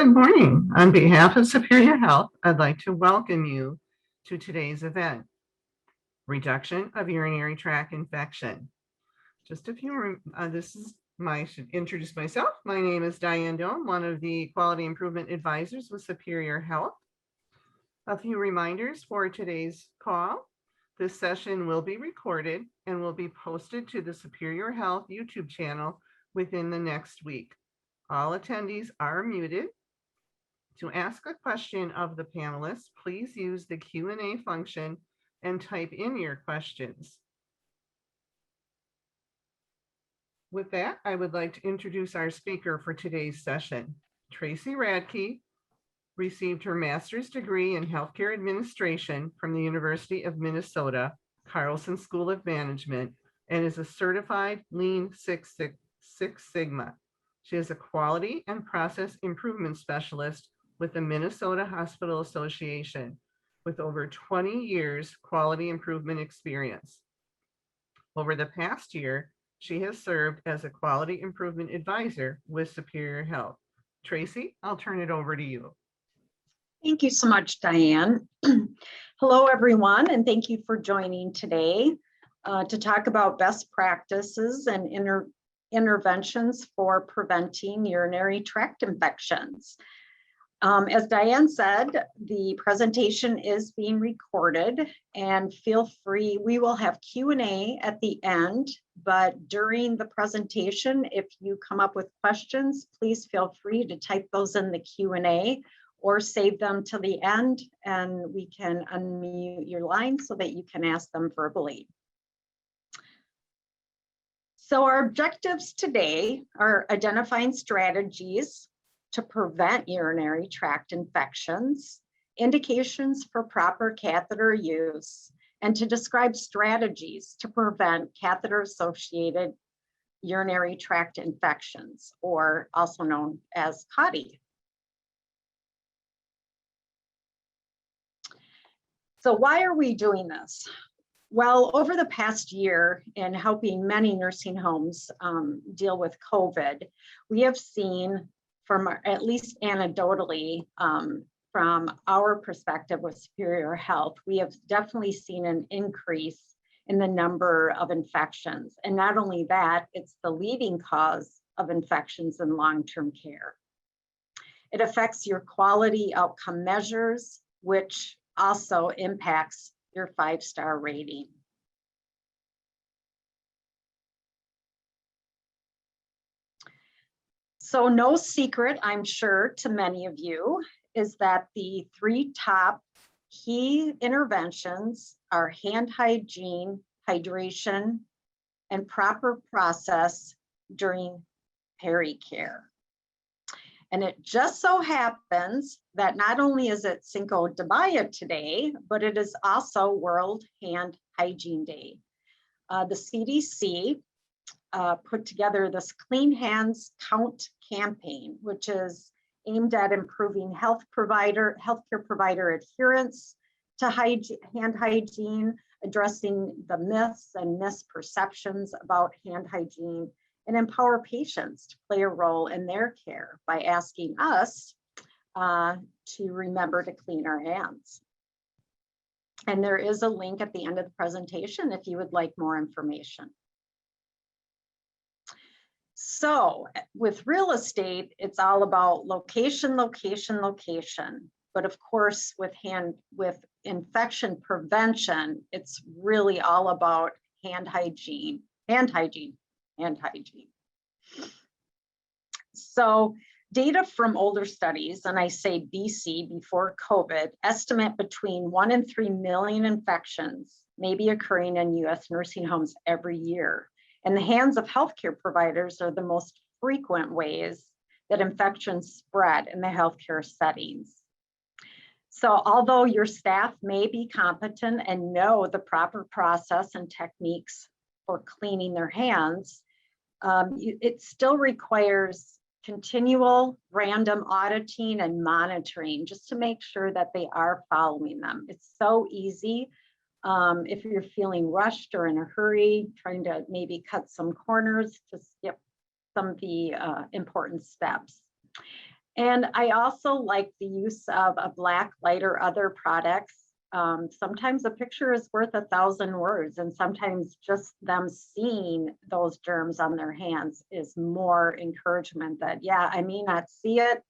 Good morning. On behalf of Superior Health, I'd like to welcome you to today's event, Reduction of Urinary Tract Infection. Just a few, I should introduce myself. My name is Diane Doan, one of the Quality Improvement Advisors with Superior Health. A few reminders for today's call. This session will be recorded and will be posted to the Superior Health YouTube channel within the next week. All attendees are muted. To ask a question of the panelists, please use the Q&A function and type in your questions. With that, I would like to introduce our speaker for today's session. Tracy Radke received her master's degree in healthcare administration from the University of Minnesota, Carlson School of Management, and is a certified Lean Six Sigma. She is a quality and process improvement specialist with the Minnesota Hospital Association with over 20 years quality improvement experience. Over the past year, she has served as a quality improvement advisor with Superior Health. Tracy, I'll turn it over to you. Thank you so much, Diane. Hello, everyone, and thank you for joining today to talk about best practices and interventions for preventing urinary tract infections. As Diane said, the presentation is being recorded, and feel free, we will have Q&A at the end, but during the presentation, if you come up with questions, please feel free to type those in the Q&A or save them to the end, and we can unmute your line so that you can ask them verbally. So our objectives today are identifying strategies to prevent urinary tract infections, indications for proper catheter use, and to describe strategies to prevent catheter-associated urinary tract infections, or also known as CAUTI. So why are we doing this? Well, over the past year, in helping many nursing homes deal with COVID, we have seen, from at least anecdotally, from our perspective with Superior Health, we have definitely seen an increase in the number of infections. And not only that, it's the leading cause of infections in long-term care. It affects your quality outcome measures, which also impacts your 5-star rating. So no secret, I'm sure, to many of you, is that the 3 top key interventions are hand hygiene, hydration, and proper process during pericare. And it just so happens that not only is it Cinco de Mayo today, but it is also World Hand Hygiene Day. The CDC put together this Clean Hands Count campaign, which is aimed at improving healthcare provider adherence to hand hygiene, addressing the myths and misperceptions about hand hygiene, and empower patients to play a role in their care by asking us to remember to clean our hands. And there is a link at the end of the presentation if you would like more information. So with real estate, it's all about location, location, location. But of course, with infection prevention, it's really all about hand hygiene. So data from older studies, and I say BC, before COVID, estimate between 1 and 3 million infections may be occurring in US nursing homes every year. And the hands of healthcare providers are the most frequent ways that infections spread in the healthcare settings. So although your staff may be competent and know the proper process and techniques for cleaning their hands, it still requires continual random auditing and monitoring just to make sure that they are following them. It's so easy if you're feeling rushed or in a hurry, trying to maybe cut some corners to skip some of the important steps. And I also like the use of a black light or other products. Sometimes a picture is worth 1,000 words, and sometimes just them seeing those germs on their hands is more encouragement that, yeah, I may not see it,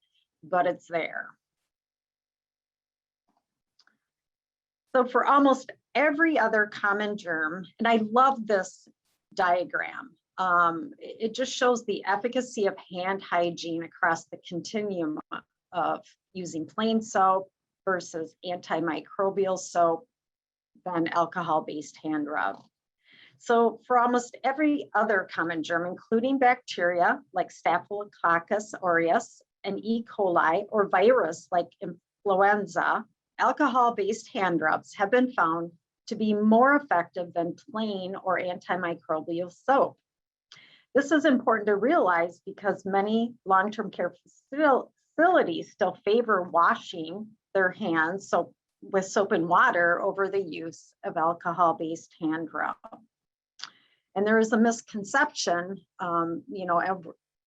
but it's there. So for almost every other common germ, and I love this diagram, it just shows the efficacy of hand hygiene across the continuum of using plain soap versus antimicrobial soap, then alcohol-based hand rub. So for almost every other common germ, including bacteria like Staphylococcus aureus and E. coli, or virus like influenza, alcohol-based hand rubs have been found to be more effective than plain or antimicrobial soap. This is important to realize because many long-term care facilities still favor washing their hands with soap and water over the use of alcohol-based hand rub. And there is a misconception,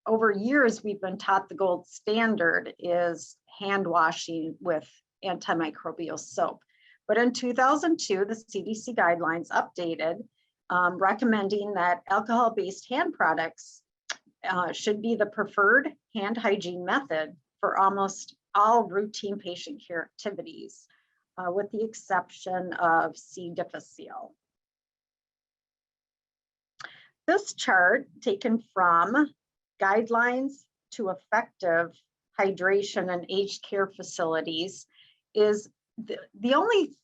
over years we've been taught the gold standard is hand washing with antimicrobial soap. But in 2002, the CDC guidelines updated, recommending that alcohol-based hand products should be the preferred hand hygiene method for almost all routine patient care activities, with the exception of C. difficile. This chart, taken from Guidelines to Effective Hydration in Aged Care Facilities, is the only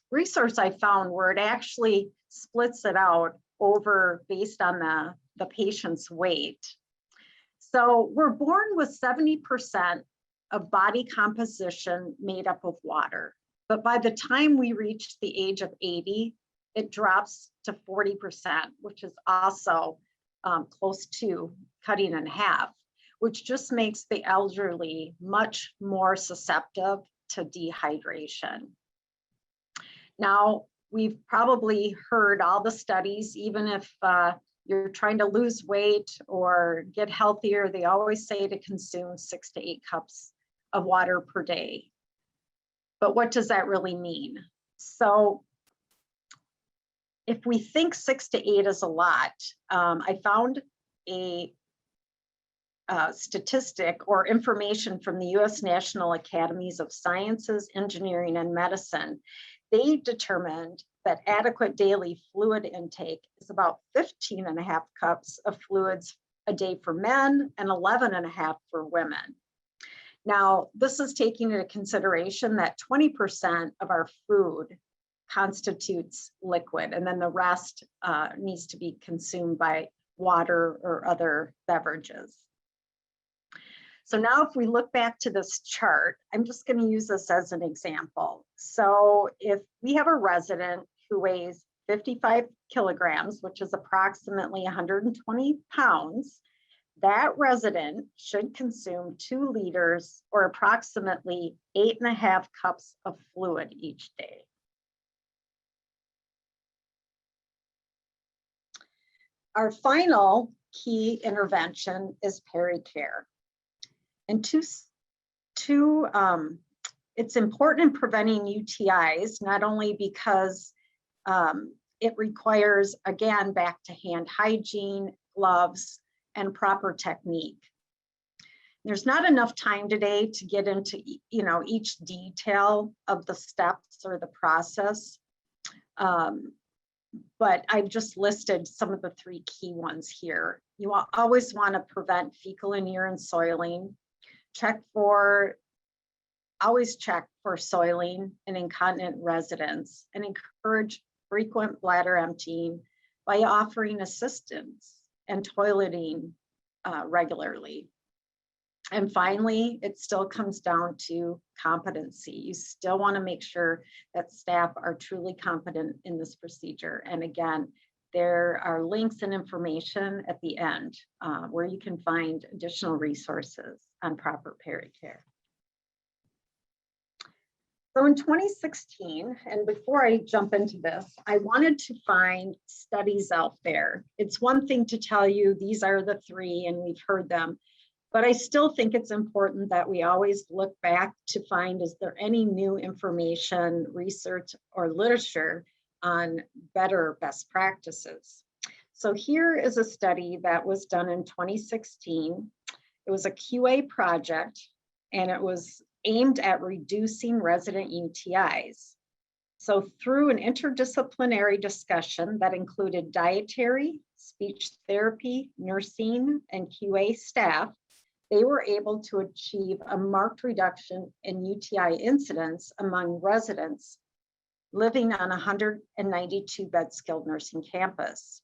resource I found where it actually splits it out over based on the patient's weight. So we're born with 70% of body composition made up of water, but by the time we reach the age of 80, it drops to 40%, which is also close to cutting in half, which just makes the elderly much more susceptible to dehydration. Now, we've probably heard all the studies, even if you're trying to lose weight or get healthier, they always say to consume 6 to 8 cups of water per day. But what does that really mean? So if we think 6 to 8 is a lot, I found a statistic or information from the US National Academies of Sciences, Engineering, and Medicine. They determined that adequate daily fluid intake is about 15.5 cups of fluids a day for men and 11.5 for women. Now, this is taking into consideration that 20% of our food constitutes liquid, and then the rest needs to be consumed by water or other beverages. So now if we look back to this chart, I'm just going to use this as an example. So if we have a resident who weighs 55 kilograms, which is approximately 120 pounds, that resident should consume 2 liters or approximately 8.5 cups of fluid each day. Our final key intervention is Pericare. And it's important in preventing UTIs, not only because it requires, again, back to hand hygiene, gloves, and proper technique. There's not enough time today to get into each detail of the steps or the process, but I've just listed some of the 3 key ones here. You always want to prevent fecal and urine soiling. Always check for soiling in incontinent residents, and encourage frequent bladder emptying by offering assistance and toileting regularly. And finally, it still comes down to competency. You still want to make sure that staff are truly competent in this procedure. And again, there are links and information at the end where you can find additional resources on proper pericare. So in 2016, and before I jump into this, I wanted to find studies out there. It's one thing to tell you these are the 3 and we've heard them, But I still think it's important that we always look back to find, is there any new information, research, or literature on better best practices? So here is a study that was done in 2016. It was a QA project, and it was aimed at reducing resident UTIs. So through an interdisciplinary discussion that included dietary, speech therapy, nursing, and QA staff, they were able to achieve a marked reduction in UTI incidence among residents living on a 192 bed skilled nursing campus.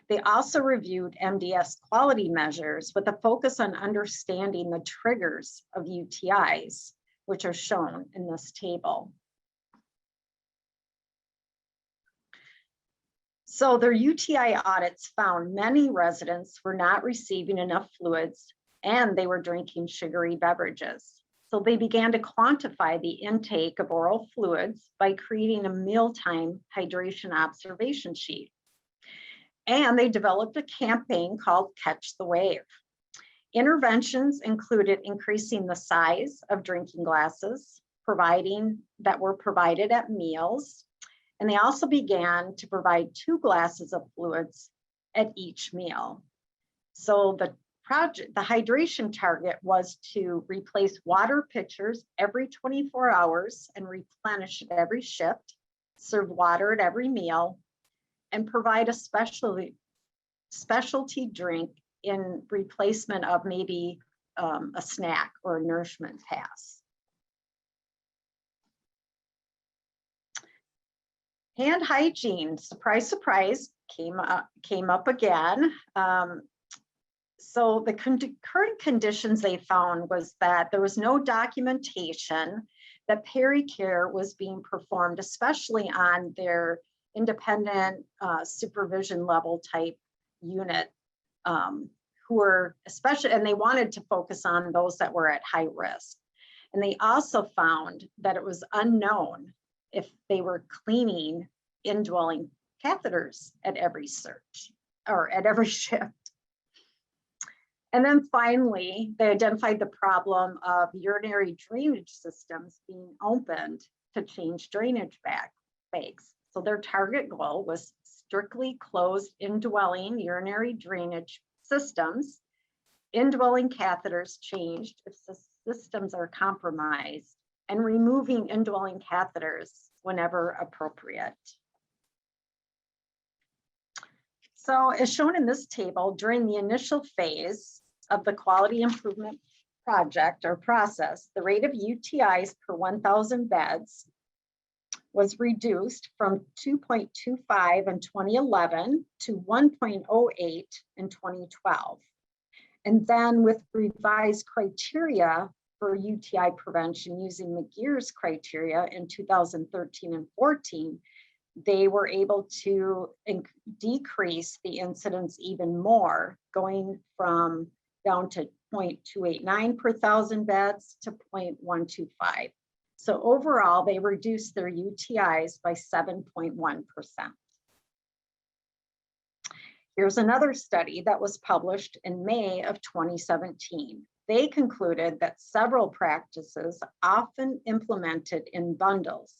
They also reviewed MDS quality measures with a focus on understanding the triggers of UTIs, which are shown in this table. So their UTI audits found many residents were not receiving enough fluids and they were drinking sugary beverages. So they began to quantify the intake of oral fluids by creating a mealtime hydration observation sheet. And they developed a campaign called Catch the Wave. Interventions included increasing the size of drinking glasses that were provided at meals. And they also began to provide 2 glasses of fluids at each meal. So the hydration target was to replace water pitchers every 24 hours and replenish at every shift, serve water at every meal, and provide a specialty drink in replacement of maybe a snack or a nourishment pass. Hand hygiene, surprise, surprise, came up again. So the concurrent conditions they found was that there was no documentation that Pericare was being performed, especially on their independent supervision level type unit, who were and they wanted to focus on those that were at high risk. And they also found that it was unknown if they were cleaning indwelling catheters at every search or at every shift. And then finally, they identified the problem of urinary drainage systems being opened to change drainage bags. So their target goal was strictly closed indwelling urinary drainage systems. Indwelling catheters changed if the systems are compromised, and removing indwelling catheters whenever appropriate. So as shown in this table, during the initial phase of the quality improvement project or process, the rate of UTIs per 1,000 beds was reduced from 2.25 in 2011 to 1.08 in 2012. And then with revised criteria for UTI prevention using McGear's criteria in 2013 and 14, they were able to decrease the incidence even more, going from down to 0.289 per 1,000 beds to 0.125. So overall, they reduced their UTIs by 7.1%. Here's another study that was published in May of 2017. They concluded that several practices often implemented in bundles,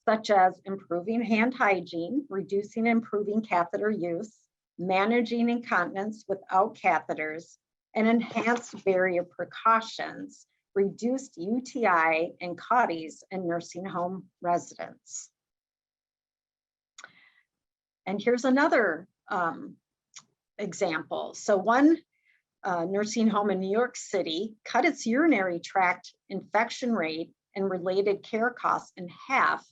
such as improving hand hygiene, reducing and improving catheter use, managing incontinence without catheters, and enhanced barrier precautions, reduced UTI and CAUTIs in nursing home residents. And here's another example. So one nursing home in New York City cut its urinary tract infection rate and related care costs in half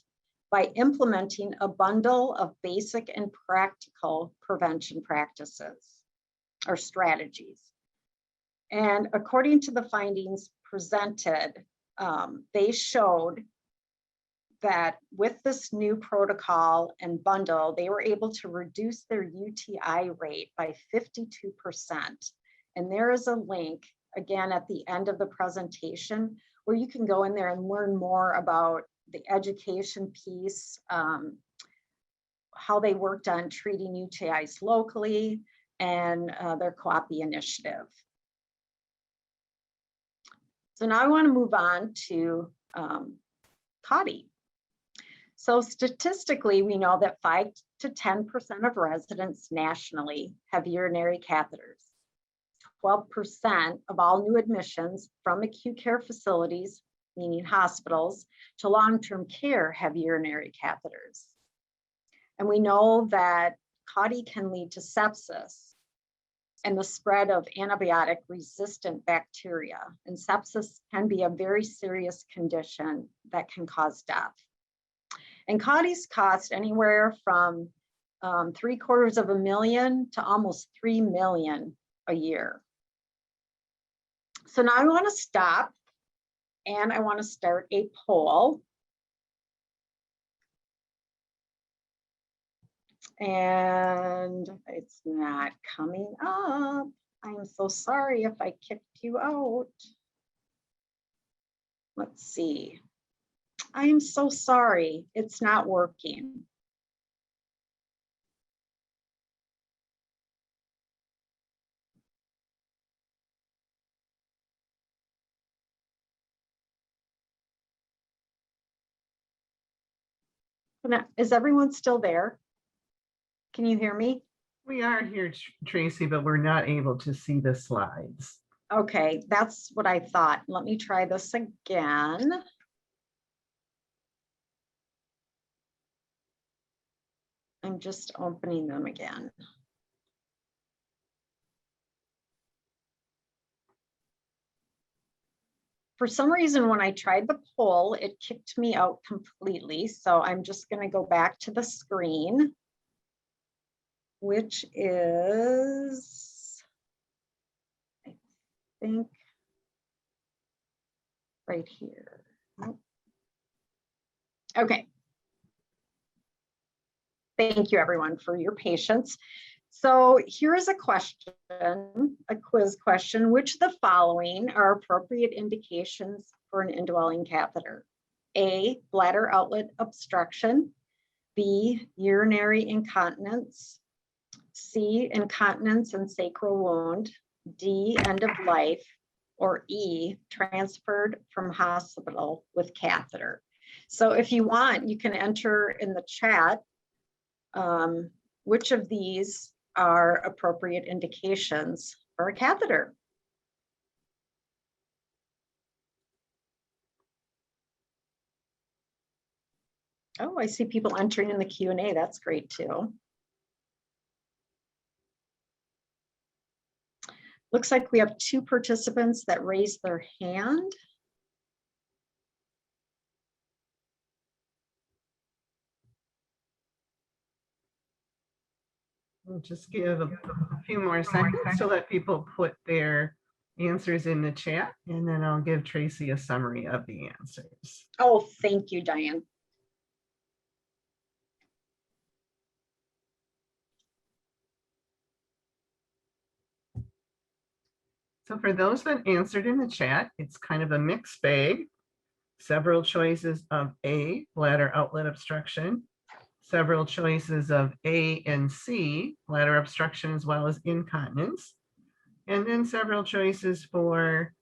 by implementing a bundle of basic and practical prevention practices or strategies. And according to the findings presented, they showed that with this new protocol and bundle, they were able to reduce their UTI rate by 52%. And there is a link, again, at the end of the presentation, where you can go in there and learn more about the education piece, how they worked on treating UTIs locally, and their COAPI initiative. So now I want to move on to CAUTI. So statistically, we know that 5 to 10% of residents nationally have urinary catheters. 12% of all new admissions from acute care facilities, meaning hospitals, to long-term care have urinary catheters. And we know that CAUTI can lead to sepsis and the spread of antibiotic-resistant bacteria. And sepsis can be a very serious condition that can cause death. And CAUTIs cost anywhere from $750,000 to almost $3 million a year. So now I want to stop and I want to start a poll. And it's not coming up. I'm so sorry if I kicked you out. Let's see. I am so sorry. It's not working. Is everyone still there? Can you hear me? We are here, Tracy, but we're not able to see the slides. Okay, that's what I thought. Let me try this again. I'm just opening them again. For some reason, when I tried the poll, it kicked me out completely. So I'm just going to go back to the screen, which is, I think, right here. Okay. Thank you, everyone, for your patience. So here is a question, a quiz question. Which of the following are appropriate indications for an indwelling catheter? A, bladder outlet obstruction. B, urinary incontinence. C, incontinence and sacral wound. D, end of life. Or E, transferred from hospital with catheter. So if you want, you can enter in the chat which of these are appropriate indications for a catheter. Oh, I see people entering in the Q&A. That's great too. Looks like we have 2 participants that raised their hand. We'll just give a few more seconds to let people put their answers in the chat, and then I'll give Tracy a summary of the answers. Oh, thank you, Diane. So for those that answered in the chat, it's kind of a mixed bag. Several choices of A, bladder outlet obstruction. Several choices of A and C, bladder obstruction as well as incontinence. And then several choices for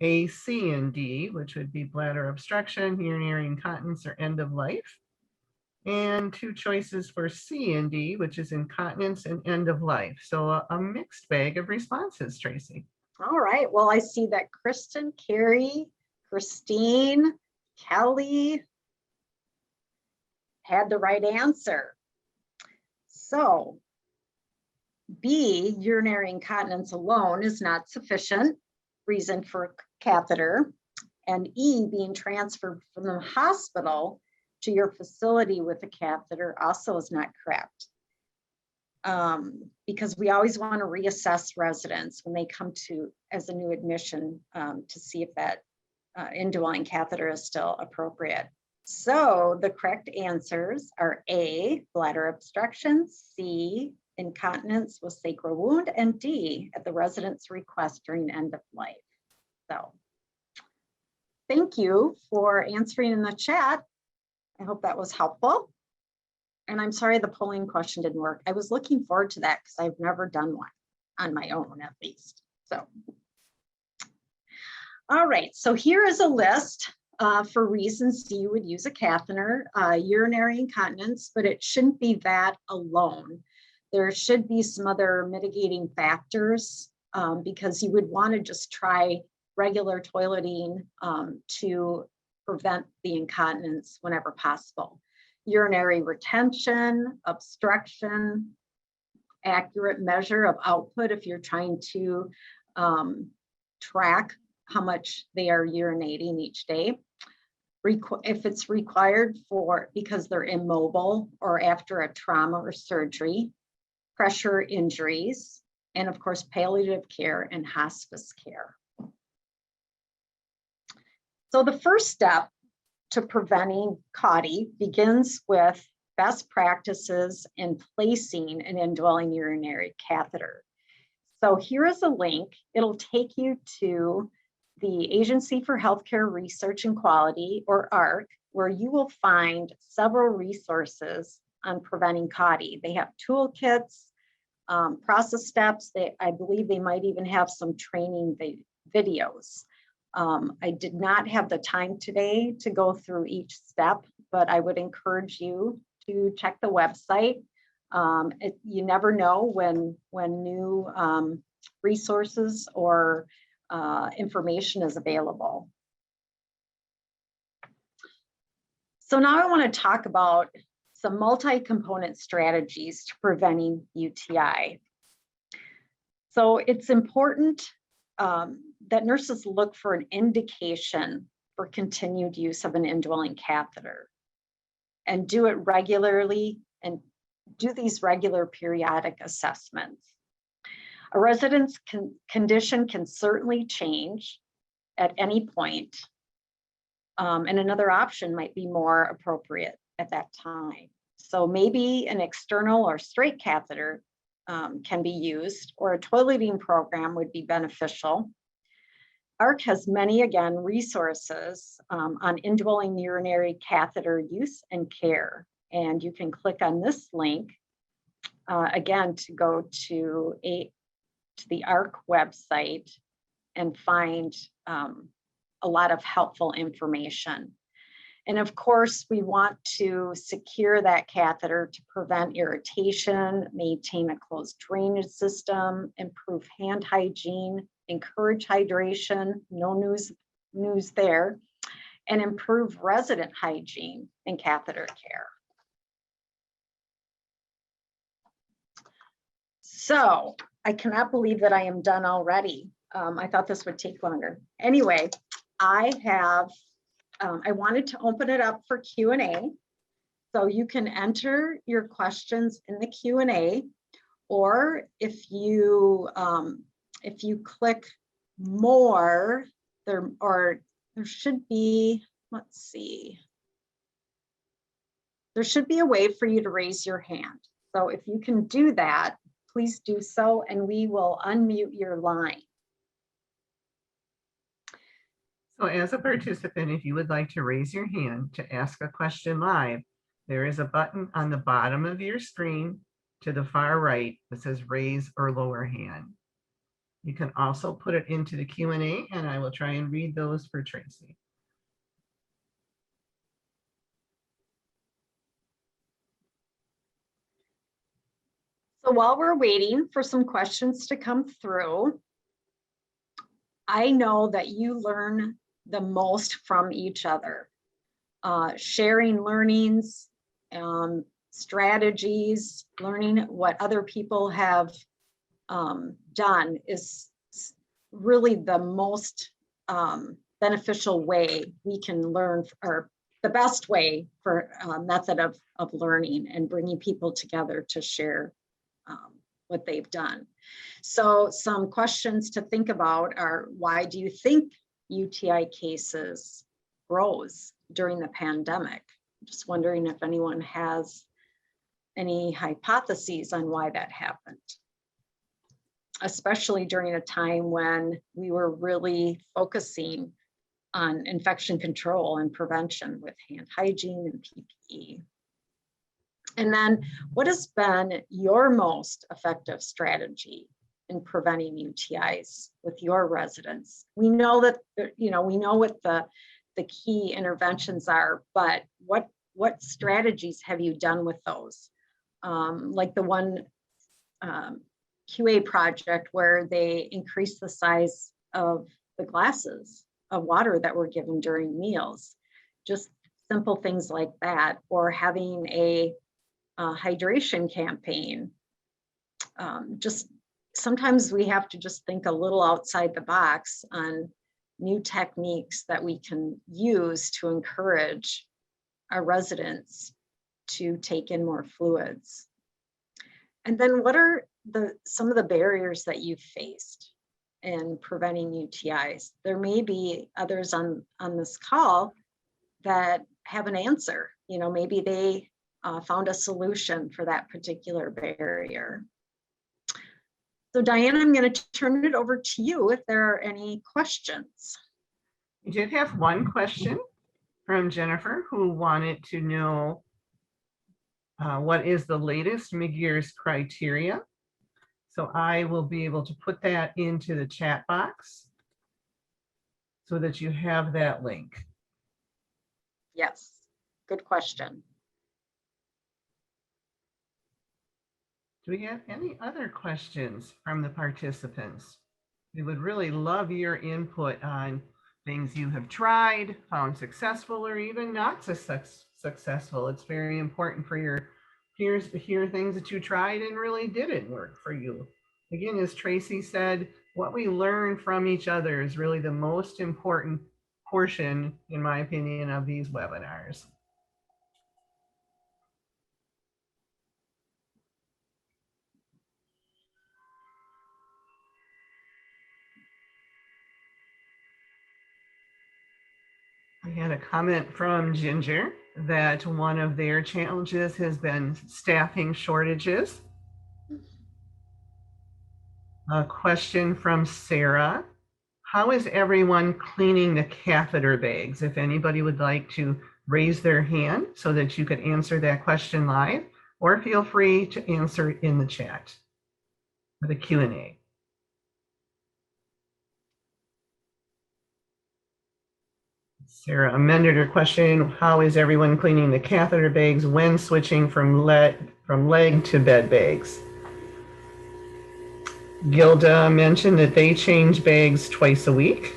A, C, and D, which would be bladder obstruction, urinary incontinence, or end of life. And 2 choices for C and D, which is incontinence and end of life. So a mixed bag of responses, Tracy. All right. Well, I see that Kristen, Carrie, Christine, Kelly had the right answer. So B, urinary incontinence alone is not sufficient reason for a catheter. And E, being transferred from the hospital to your facility with a catheter also is not correct. Because we always want to reassess residents when they come to as a new admission to see if that indwelling catheter is still appropriate. So the correct answers are A, bladder obstruction, C, incontinence with sacral wound, and D, at the resident's request during end of life. So thank you for answering in the chat. I hope that was helpful. And I'm sorry the polling question didn't work. I was looking forward to that because I've never done one on my own, at least. So, All right, so here is a list for reasons you would use a catheter, urinary incontinence, but it shouldn't be that alone. There should be some other mitigating factors because you would want to just try regular toileting to prevent the incontinence whenever possible. Urinary retention, obstruction, accurate measure of output if you're trying to track how much they are urinating each day. If it's required because they're immobile or after a trauma or surgery, pressure injuries, and of course, palliative care and hospice care. So the first step to preventing CAUTI begins with best practices in placing an indwelling urinary catheter. So here is a link. It'll take you to the Agency for Healthcare Research and Quality, or AHRQ, where you will find several resources on preventing CAUTI. They have toolkits, process steps. I believe they might even have some training videos. I did not have the time today to go through each step, but I would encourage you to check the website. You never know when new resources or information is available. So now I want to talk about some multi-component strategies to preventing UTI. So it's important that nurses look for an indication for continued use of an indwelling catheter and do it regularly and do these regular periodic assessments. A resident's condition can certainly change at any point, and another option might be more appropriate at that time. So maybe an external or straight catheter can be used, or a toileting program would be beneficial. AHRQ has many, again, resources on indwelling urinary catheter use and care. And you can click on this link, again, to go to the AHRQ website and find a lot of helpful information. And of course, we want to secure that catheter to prevent irritation, maintain a closed drainage system, improve hand hygiene, encourage hydration, no news there, and improve resident hygiene and catheter care. So I cannot believe that I am done already. I thought this would take longer. Anyway, I wanted to open it up for Q&A. So you can enter your questions in the Q&A, or if you click more, there should be, let's see. There should be a way for you to raise your hand. So if you can do that, please do so, and we will unmute your line. So as a participant, if you would like to raise your hand to ask a question live, there is a button on the bottom of your screen to the far right that says raise or lower hand. You can also put it into the Q&A, and I will try and read those for Tracy. So while we're waiting for some questions to come through, I know that you learn the most from each other. Sharing learnings, strategies, learning what other people have done is really the most beneficial way we can learn, or the best way for method of learning and bringing people together to share what they've done. So some questions to think about are, why do you think UTI cases rose during the pandemic? Just wondering if anyone has any hypotheses on why that happened, especially during a time when we were really focusing on infection control and prevention with hand hygiene and PPE. And then, what has been your most effective strategy in preventing UTIs with your residents? We know that, we know what the key interventions are, but what strategies have you done with those? Like the one QA project where they increased the size of the glasses of water that were given during meals, just simple things like that, or having a hydration campaign. Just sometimes we have to just think a little outside the box on new techniques that we can use to encourage our residents to take in more fluids. And then what are some of the barriers that you've faced in preventing UTIs? There may be others on this call that have an answer. Maybe they found a solution for that particular barrier. So Diane, I'm going to turn it over to you if there are any questions. We did have one question from Jennifer, who wanted to know what is the latest McGear's criteria. So I will be able to put that into the chat box so that you have that link. Yes, good question. Do we have any other questions from the participants? We would really love your input on things you have tried, found successful, or even not so successful. It's very important for your peers to hear things that you tried and really didn't work for you. Again, as Tracy said, what we learn from each other is really the most important portion, in my opinion, of these webinars. I had a comment from Ginger that one of their challenges has been staffing shortages. A question from Sarah. How is everyone cleaning the catheter bags? If anybody would like to raise their hand so that you could answer that question live, or feel free to answer it in the chat or the Q&A. Sarah amended her question. How is everyone cleaning the catheter bags when switching from leg to bed bags? Gilda mentioned that they change bags twice a week.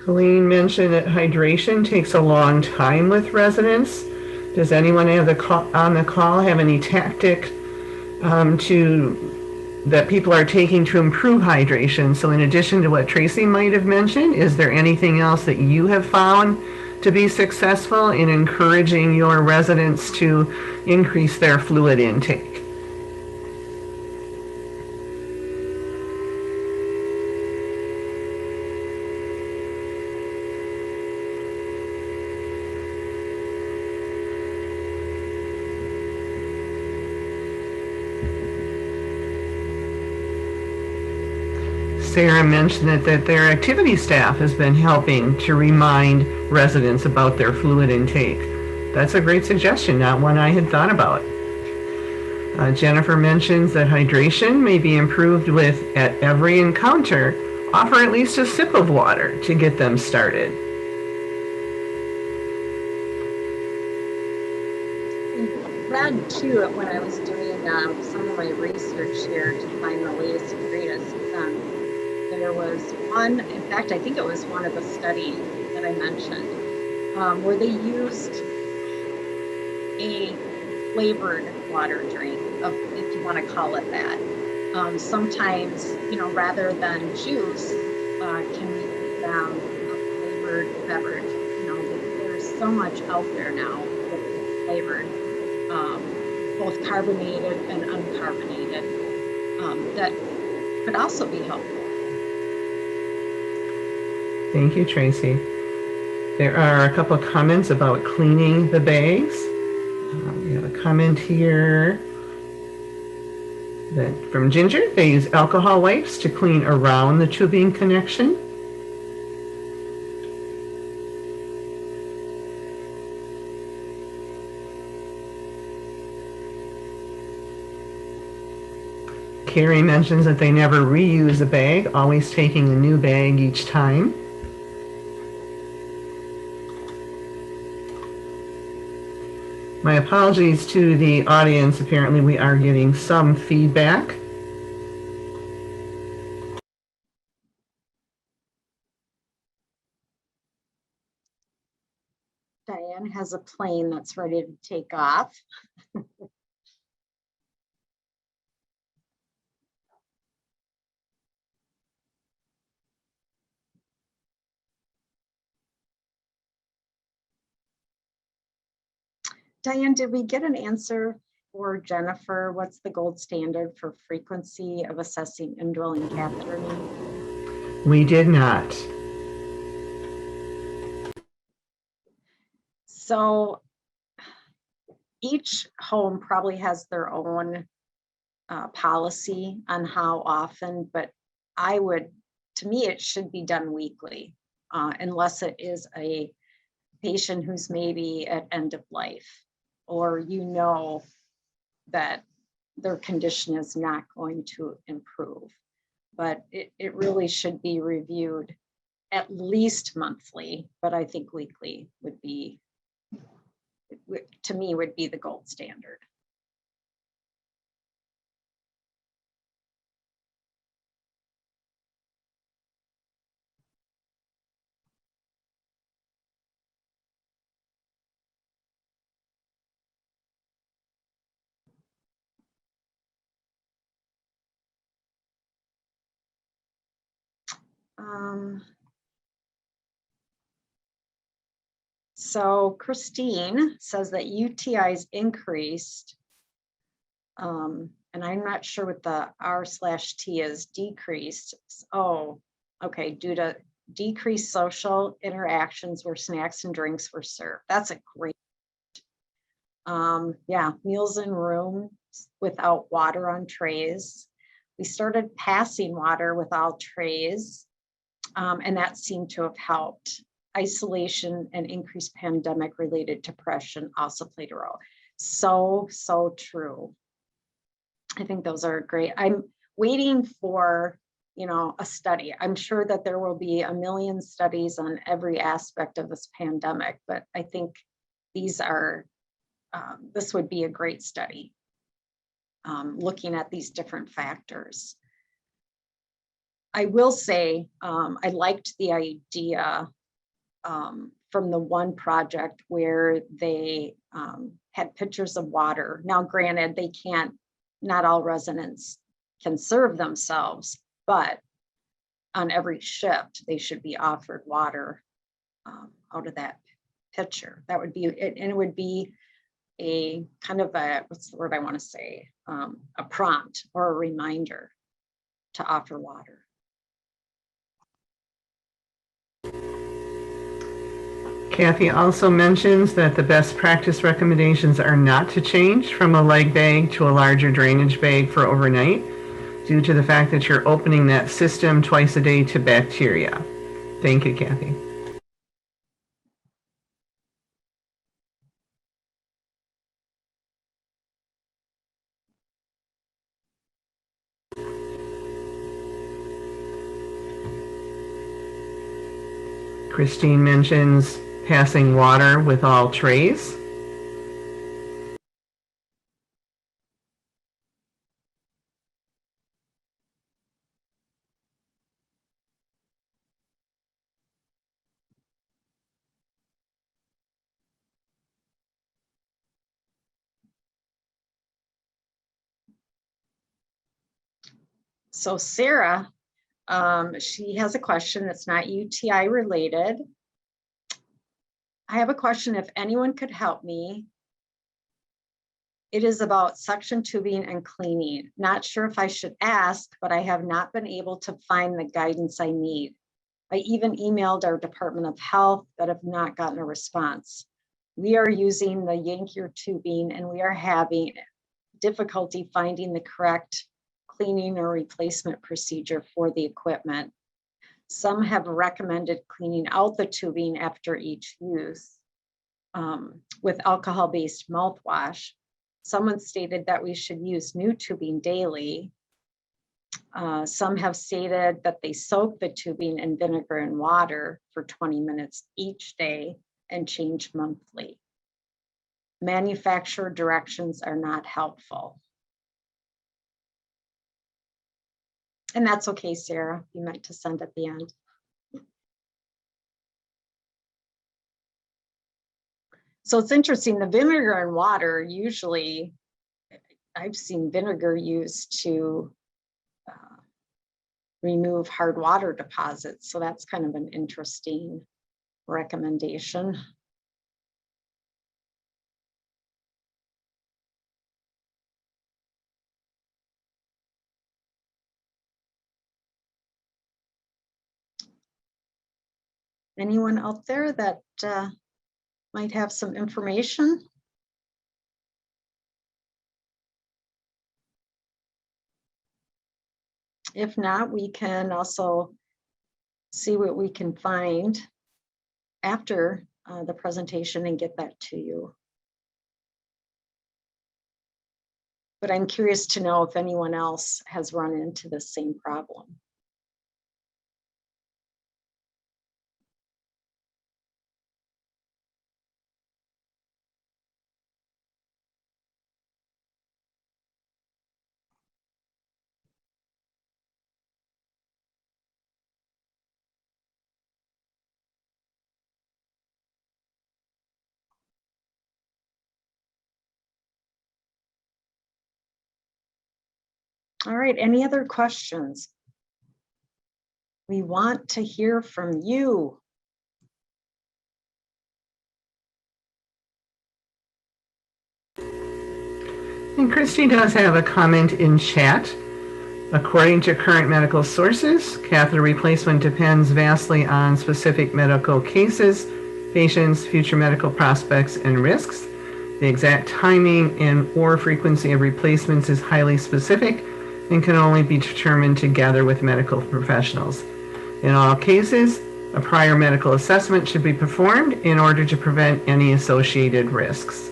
Colleen mentioned that hydration takes a long time with residents. Does anyone on the call have any tactic that people are taking to improve hydration? So in addition to what Tracy might have mentioned, is there anything else that you have found to be successful in encouraging your residents to increase their fluid intake? Sarah mentioned that their activity staff has been helping to remind residents about their fluid intake. That's a great suggestion, not one I had thought about. Jennifer mentions that hydration may be improved with, at every encounter, offer at least a sip of water to get them started. Glad too, when I was doing some of my research here to find the latest and greatest, there was one, in fact, I think it was one of the studies that I mentioned, where they used a flavored water drink, if you want to call it that. Sometimes, rather than juice, can we give them a flavored beverage? There's so much out there now with flavored, both carbonated and uncarbonated, that could also be helpful. Thank you, Tracy. There are a couple of comments about cleaning the bags. We have a comment here Then from Ginger, they use alcohol wipes to clean around the tubing connection. Carrie mentions that they never reuse a bag, always taking a new bag each time. My apologies to the audience. Apparently we are getting some feedback. Diane has a plane that's ready to take off. Diane, did we get an answer for Jennifer? What's the gold standard for frequency of assessing indwelling catheter need? We did not. So each home probably has their own policy on how often, but to me, it should be done weekly, unless it is a patient who's maybe at end of life, or that their condition is not going to improve. But it really should be reviewed at least monthly, but I think weekly would be, to me, would be the gold standard. So Christine says that UTIs increased, and I'm not sure what the R/T is, decreased. Oh, okay, due to decreased social interactions where snacks and drinks were served. That's a great, yeah, meals in rooms without water on trays. We started passing water with all trays, and that seemed to have helped. Isolation and increased pandemic related depression also played a role. So true. I think those are great. I'm waiting for, a study. I'm sure that there will be a million studies on every aspect of this pandemic, but I think this would be a great study, looking at these different factors. I will say, I liked the idea from the one project where they had pictures of water. Now, granted, not all residents can serve themselves, but on every shift, they should be offered water out of that pitcher. That would be it, and it would be a kind of what's the word I want to say? A prompt or a reminder to offer water. Kathy also mentions that the best practice recommendations are not to change from a leg bag to a larger drainage bag for overnight due to the fact that you're opening that system twice a day to bacteria. Thank you, Kathy. Christine mentions passing water with all trays. So Sarah, she has a question that's not UTI related. I have a question, if anyone could help me. It is about suction tubing and cleaning. Not sure if I should ask, but I have not been able to find the guidance I need. I even emailed our Department of Health, but have not gotten a response. We are using the Yankee tubing and we are having difficulty finding the correct cleaning or replacement procedure for the equipment. Some have recommended cleaning out the tubing after each use with alcohol-based mouthwash. Someone stated that we should use new tubing daily. Some have stated that they soak the tubing in vinegar and water for 20 minutes each day and change monthly. Manufacturer directions are not helpful. And that's okay, Sarah, you meant to send at the end. So it's interesting, the vinegar and water, usually I've seen vinegar used to remove hard water deposits. So that's kind of an interesting recommendation. Anyone out there that might have some information? If not, we can also see what we can find after the presentation and get that to you. But I'm curious to know if anyone else has run into the same problem. All right, any other questions? We want to hear from you. And Christy does have a comment in chat. According to current medical sources, catheter replacement depends vastly on specific medical cases, patients, future medical prospects, and risks. The exact timing and or frequency of replacements is highly specific and can only be determined together with medical professionals. In all cases, a prior medical assessment should be performed in order to prevent any associated risks.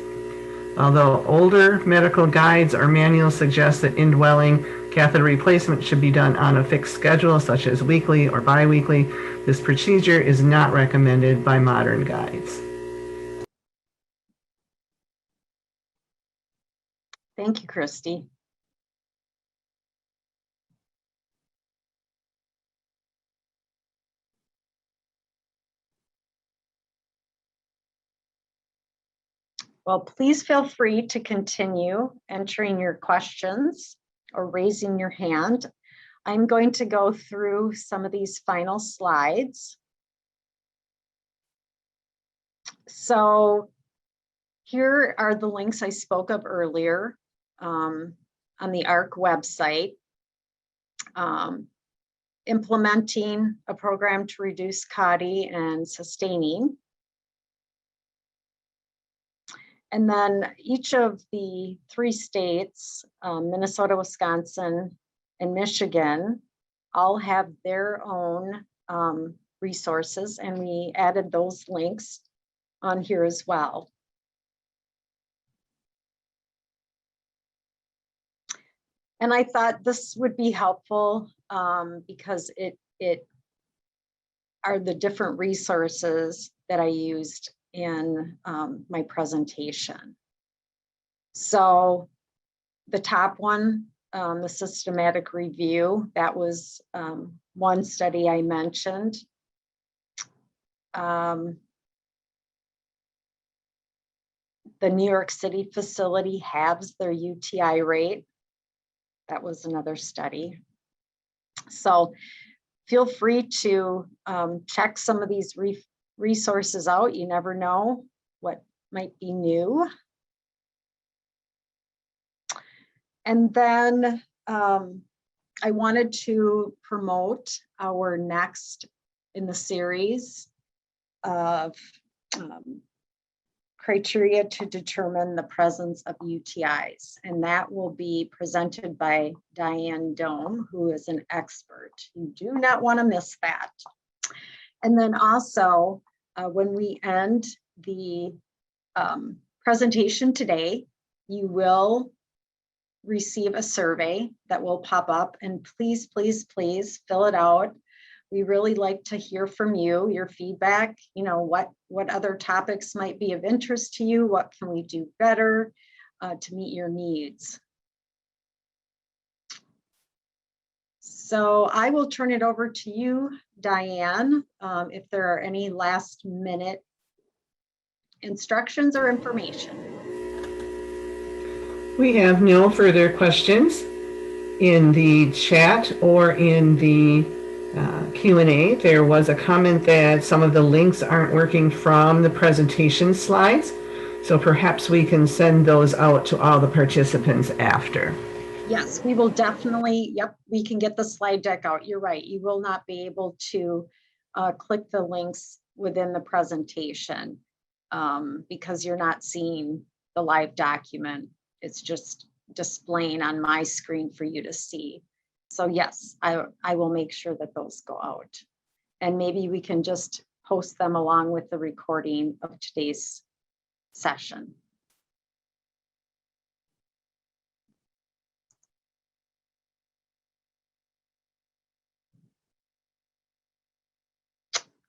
Although older medical guides or manuals suggest that indwelling catheter replacement should be done on a fixed schedule, such as weekly or biweekly, this procedure is not recommended by modern guides. Thank you, Christy. Well, please feel free to continue entering your questions or raising your hand. I'm going to go through some of these final slides. So here are the links I spoke of earlier on the ARC website. Implementing a program to reduce CAUTI and sustaining. And then each of the 3 states, Minnesota, Wisconsin, and Michigan, all have their own resources, and we added those links on here as well. And I thought this would be helpful because it are the different resources that I used in my presentation. So the top one, the systematic review, that was one study I mentioned. The New York City facility halves their UTI rate. That was another study. So feel free to check some of these resources out. You never know what might be new. And then I wanted to promote our next in the series of criteria to determine the presence of UTIs. And that will be presented by Diane Dome, who is an expert. You do not want to miss that. And then also, when we end the presentation today, you will receive a survey that will pop up, and please, please, please fill it out. We really like to hear from you, your feedback, you know, what other topics might be of interest to you, what can we do better to meet your needs. So I will turn it over to you, Diane, if there are any last minute instructions or information. We have no further questions in the chat or in the Q&A. There was a comment that some of the links aren't working from the presentation slides, so perhaps we can send those out to all the participants after. Yes, we will definitely, yep, we can get the slide deck out. You're right. You will not be able to click the links within the presentation because you're not seeing the live document. It's just displaying on my screen for you to see. So yes, I will make sure that those go out. And maybe we can just post them along with the recording of today's session.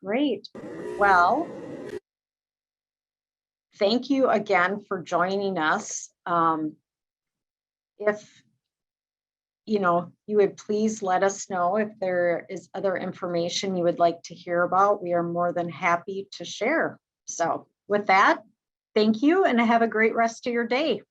Great. Well, thank you again for joining us. If you would please let us know if there is other information you would like to hear about. We are more than happy to share. So with that, thank you and have a great rest of your day.